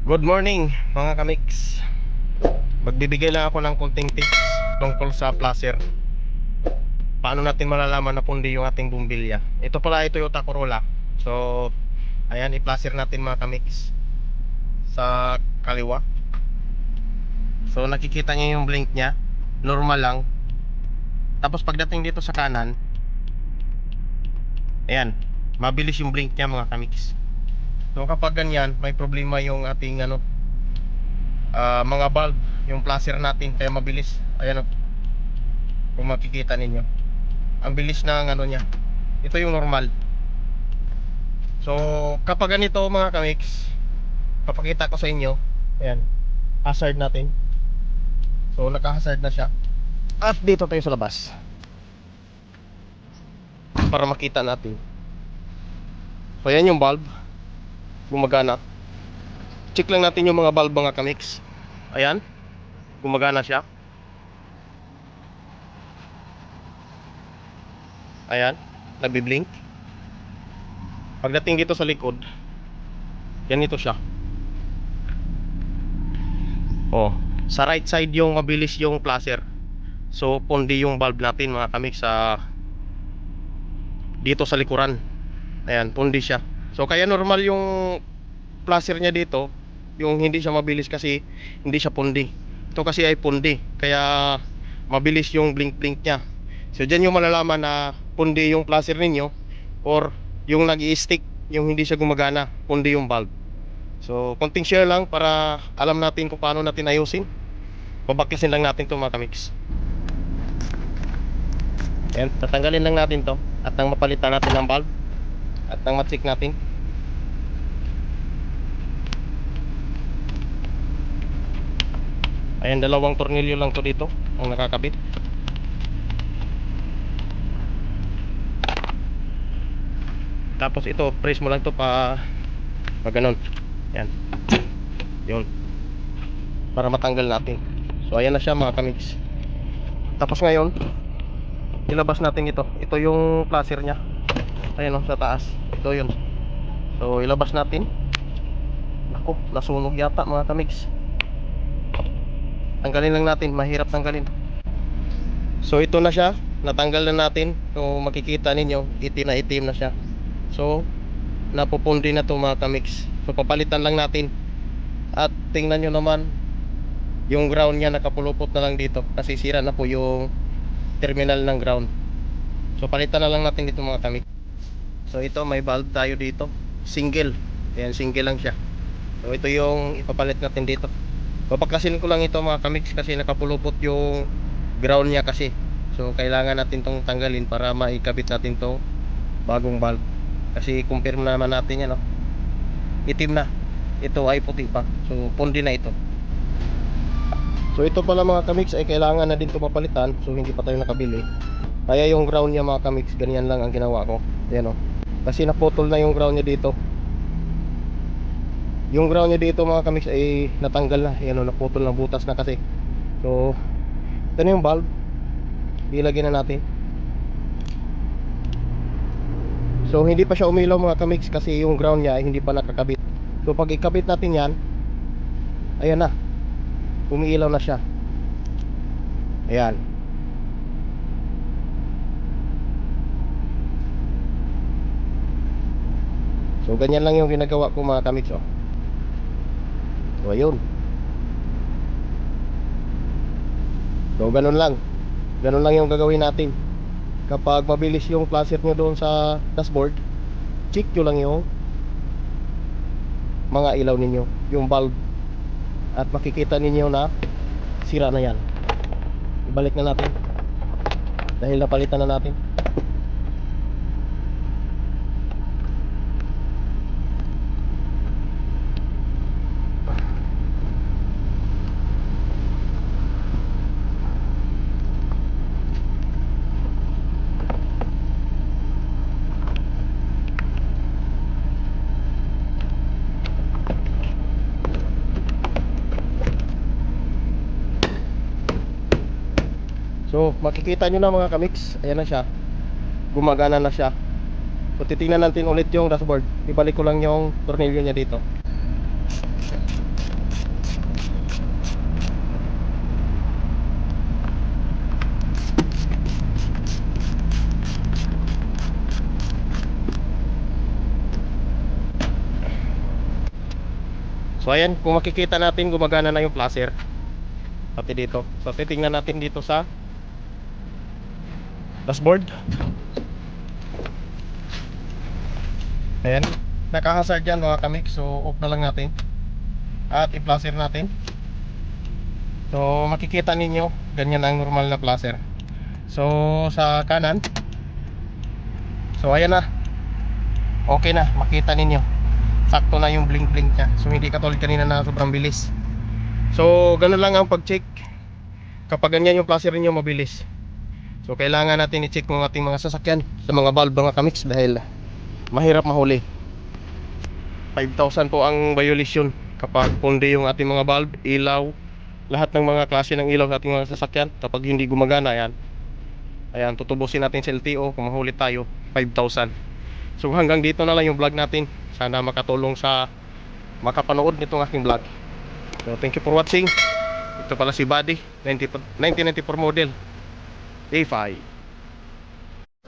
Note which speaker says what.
Speaker 1: Good morning mga kamix. Magbibigay lang ako ng konting tips tungkol sa placer. Paano natin malalaman na pundi yung ating bumbilya. Ito pala ay Toyota Corolla. So ayan, i-placer natin mga kamix sa kaliwa. So nakikita niyo yung blink niya, normal lang. Tapos pagdating dito sa kanan, ayan, mabilis yung blink niya mga kamix. So kapag ganyan, may problema yung ating mga valve, yung placer natin, kaya mabilis. Ayan, kung makikita ninyo, ang bilis ng niya. Ito yung normal. So kapag ganito mga kamix, papakita ko sa inyo. Ayan, hazard natin. So naka-hazard na siya. At dito tayo sa labas para makita natin. So ayan yung valve, gumagana. Check lang natin yung mga valve mga kamix. Ayan, gumagana siya. Ayan, nagbi-blink. Pagdating dito sa likod, ganito siya. Oh, sa right side yung mabilis yung placer. So pondi yung valve natin mga kamix sa dito sa likuran. Ayan, pondi siya. So kaya normal yung placer niya dito, yung hindi siya mabilis kasi hindi siya pondi. Ito kasi ay pondi, kaya mabilis yung blink blink niya. So dyan yung malalaman na pondi yung placer ninyo, or yung nag-i-stick, yung hindi siya gumagana, pondi yung valve. So konting share lang para alam natin kung paano natin ayusin. Babaklasin lang natin to mga kamix. Ayan, tatanggalin lang natin to at nang mapalitan natin ng valve at nang ma-check natin. Ayan, dalawang tornilyo lang to dito ang nakakabit. Tapos ito, press mo lang to pa ganun. Ayan, yun, para matanggal natin. So ayan na siya mga kamix. Tapos ngayon, ilabas natin ito. Ito yung placer nya. Ayan o, sa taas. Ito yun. So ilabas natin. Ako, nasunog yata mga kamix. Tanggalin lang natin, mahirap tanggalin. So ito na siya, natanggal na natin. So makikita ninyo, itim na itim na siya. So napupundi na to mga kamix. So papalitan lang natin. At tingnan nyo naman, yung ground nya nakapulupot na lang dito kasi sira na po yung terminal ng ground. So palitan na lang natin dito mga kamix. So ito, may valve tayo dito, single. Ayan, single lang siya. So ito yung ipapalit natin dito. Papaklasin ko lang ito mga kamix kasi nakapulupot yung ground nya kasi. So kailangan natin tong tanggalin para maikabit natin tong bagong valve. Kasi confirm naman natin yan, no? Itim na. Ito ay puti pa. So pundi na ito. So ito pala mga kamix ay kailangan na din ito mapalitan. So hindi pa tayo nakabili. Kaya yung ground nya mga kamix, ganyan lang ang ginawa ko. Ayan, o. Kasi naputol na yung ground nya dito. Yung ground nya dito mga kamix ay natanggal na. Ayan, o, naputol na, butas na kasi. So ito na yung valve. Ilagyan na natin. So hindi pa siya umilaw mga kamix kasi yung ground nya ay hindi pa nakakabit. So pag ikabit natin yan, ayan na, umiilaw na siya. Ayan. So ganyan lang yung ginagawa ko mga kamix, oh. So ayun. So ganun lang. Ganun lang yung gagawin natin. Kapag mabilis yung placer nyo doon sa dashboard, check nyo lang yung mga ilaw ninyo, yung bulb, at makikita ninyo na sira na yan. Ibalik na natin dahil napalitan na natin. So makikita nyo na mga kamix, ayan na siya, gumagana na siya. So titingnan natin ulit yung dashboard. Ibalik ko lang yung tornilyo niya dito. So ayan, kung makikita natin gumagana na yung placer pati dito. So titingnan natin dito sa dashboard. Ayan, naka-hazard yan mga kamik. So off na lang natin at i-placer natin. So makikita ninyo ganyan ang normal na placer. So sa kanan, so ayan na, okay na, makita ninyo sakto na yung blink blink nya. So hindi katulad kanina na sobrang bilis. So ganun lang ang pag-check. Kapag ganyan yung placer niyo mabilis, so kailangan natin i-check ng ating mga sasakyan sa mga valve mga kamix dahil mahirap mahuli. 5,000 po ang violation kapag pundi yung ating mga valve, ilaw, lahat ng mga klase ng ilaw sa ating mga sasakyan. Kapag hindi gumagana yan, ayan, tutubusin natin sa LTO. Kung mahuli tayo, 5,000. So hanggang dito na lang yung vlog natin. Sana makatulong sa makapanood nitong aking vlog. So thank you for watching. Ito pala si Buddy, 1994 model A5.